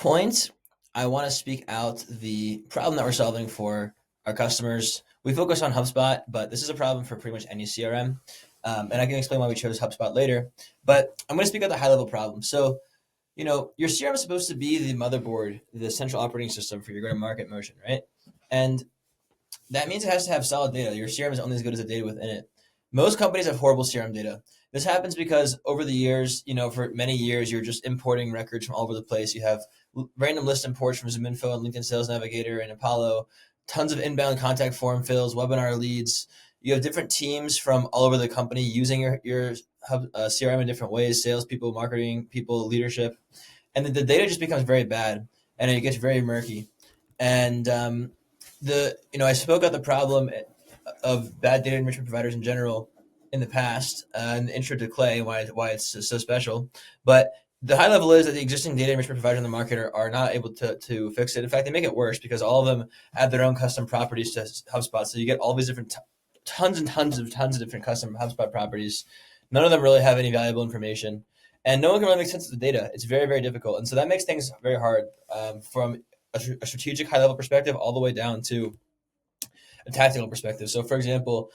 point, I want to speak out the problem that we're solving for our customers. We focus on HubSpot, but this is a problem for pretty much any CRM. And I can explain why we chose HubSpot later. But I'm going to speak out the high level problem. So, your CRM is supposed to be the motherboard, the central operating system for your go to market motion, right? And that means it has to have solid data. Your CRM is only as good as the data within it. Most companies have horrible CRM data. This happens because over the years, for many years, you're just importing records from all over the place. You have random list imports from ZoomInfo and LinkedIn Sales Navigator and Apollo, tons of inbound contact form fills, webinar leads. You have different teams from all over the company using your CRM in different ways: salespeople, marketing people, leadership, and the data just becomes very bad and it gets very murky. And I spoke about the problem of bad data enrichment providers in general in the past, in the intro to Clay, and why it's so special. But the high level is that the existing data enrichment providers in the market are not able to fix it. In fact, they make it worse because all of them add their own custom properties to HubSpot. So you get all these different tons and tons of different custom HubSpot properties. None of them really have any valuable information, and no one can really make sense of the data. It's very, very difficult, and so that makes things very hard from a strategic high level perspective all the way down to a tactical perspective. So for example,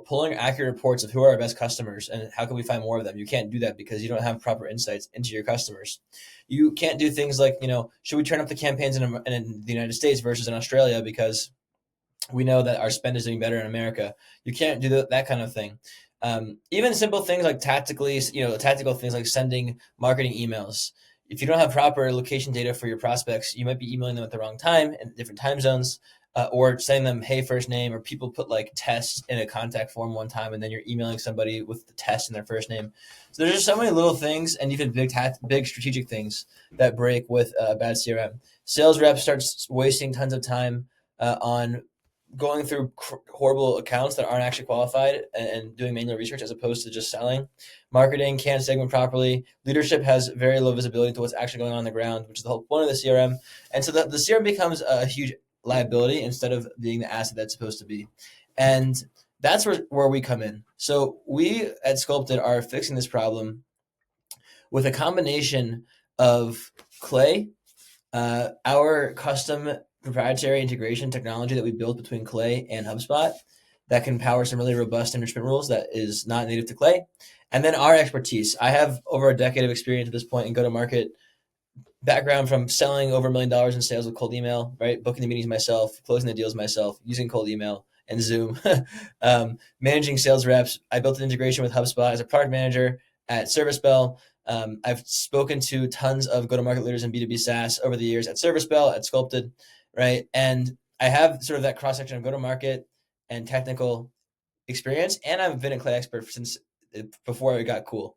pulling accurate reports of who are our best customers and how can we find more of them. You can't do that because you don't have proper insights into your customers. You can't do things like, should we turn up the campaigns in the United States versus in Australia because we know that our spend is doing better in America. You can't do that kind of thing. Even simple things like tactical things like sending marketing emails. If you don't have proper location data for your prospects, you might be emailing them at the wrong time in different time zones, or sending them, hey, first name, or people put like test in a contact form one time, and then you're emailing somebody with the test in their first name. So there's just so many little things and even big strategic things that break with a bad CRM. Sales reps starts wasting tons of time on going through horrible accounts that aren't actually qualified and doing manual research as opposed to just selling. Marketing can't segment properly. Leadership has very low visibility to what's actually going on the ground, which is the whole point of the CRM. And so the CRM becomes a huge liability instead of being the asset that's supposed to be. And that's where we come in. So we at Sculpted are fixing this problem with a combination of Clay, our custom proprietary integration technology that we built between Clay and HubSpot that can power some really robust enrichment rules that is not native to Clay. And then our expertise. I have over a decade of experience at this point in go-to-market background from selling over $1 million in sales with cold email, right? Booking the meetings myself, closing the deals myself, using cold email and Zoom, managing sales reps. I built an integration with HubSpot as a product manager at Service Bell. I've spoken to tons of go-to-market leaders in B2B SaaS over the years at Service Bell, at Sculpted, right? And I have sort of that cross-section of go-to-market and technical experience, and I've been a Clay expert since before it got cool.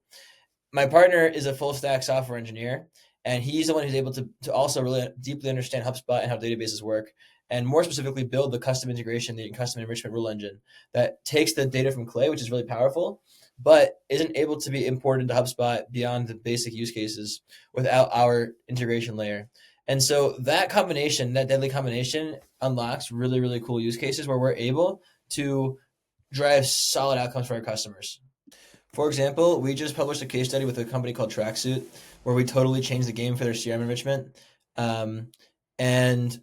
My partner is a full-stack software engineer, and he's the one who's able to also really deeply understand HubSpot and how databases work, and more specifically build the custom integration, the custom enrichment rule engine that takes the data from Clay, which is really powerful, but isn't able to be imported into HubSpot beyond the basic use cases without our integration layer. And so that combination, that deadly combination, unlocks really, really cool use cases where we're able to drive solid outcomes for our customers. For example, we just published a case study with a company called TrackSuit where we totally changed the game for their CRM enrichment. And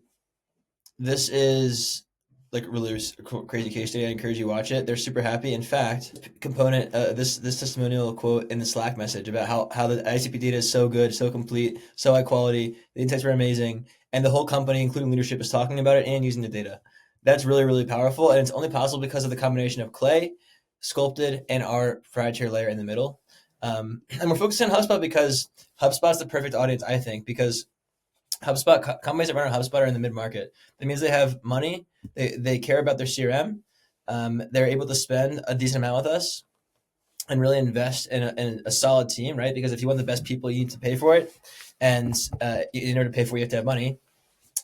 this is like really crazy case study. I encourage you to watch it. They're super happy. In fact, component this testimonial quote in the Slack message about how the ICP data is so good, so complete, so high quality. The insights were amazing, and the whole company, including leadership, is talking about it and using the data. That's really, really powerful, and it's only possible because of the combination of Clay, Sculpted, and our proprietary layer in the middle. And we're focusing on HubSpot because HubSpot's the perfect audience, I think, because HubSpot companies that run on HubSpot are in the mid-market. That means they have money, they care about their CRM, they're able to spend a decent amount with us and really invest in a solid team, right? Because if you want the best people, you need to pay for it. And in order to pay for it, you have to have money.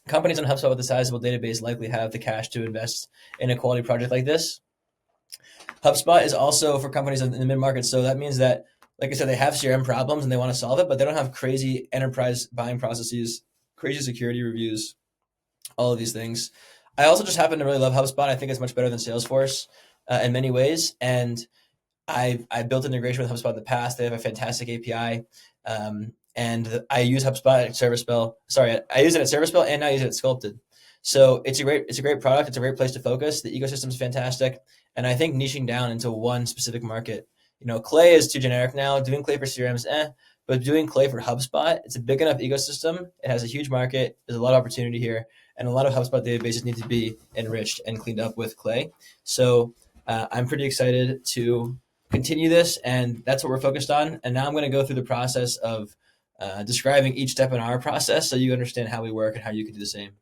Companies on HubSpot with a sizable database likely have the cash to invest in a quality project like this. HubSpot is also for companies in the mid-market. So that means that, like I said, they have CRM problems and they want to solve it, but they don't have crazy enterprise buying processes, crazy security reviews, all of these things. I also just happen to really love HubSpot. I think it's much better than Salesforce in many ways. And I built an integration with HubSpot in the past. They have a fantastic API. and I use HubSpot at Service Bell. Sorry, I use it at Service Bell, and I use it at Sculpted. So it's a great product. It's a great place to focus. The ecosystem's fantastic, and I think niching down into one specific market. Clay is too generic now. Doing Clay for CRMs, but doing Clay for HubSpot, it's a big enough ecosystem. It has a huge market. There's a lot of opportunity here, and a lot of HubSpot databases need to be enriched and cleaned up with Clay. So I'm pretty excited to continue this, and that's what we're focused on. And now I'm going to go through the process of describing each step in our process so you understand how we work and how you can do the same.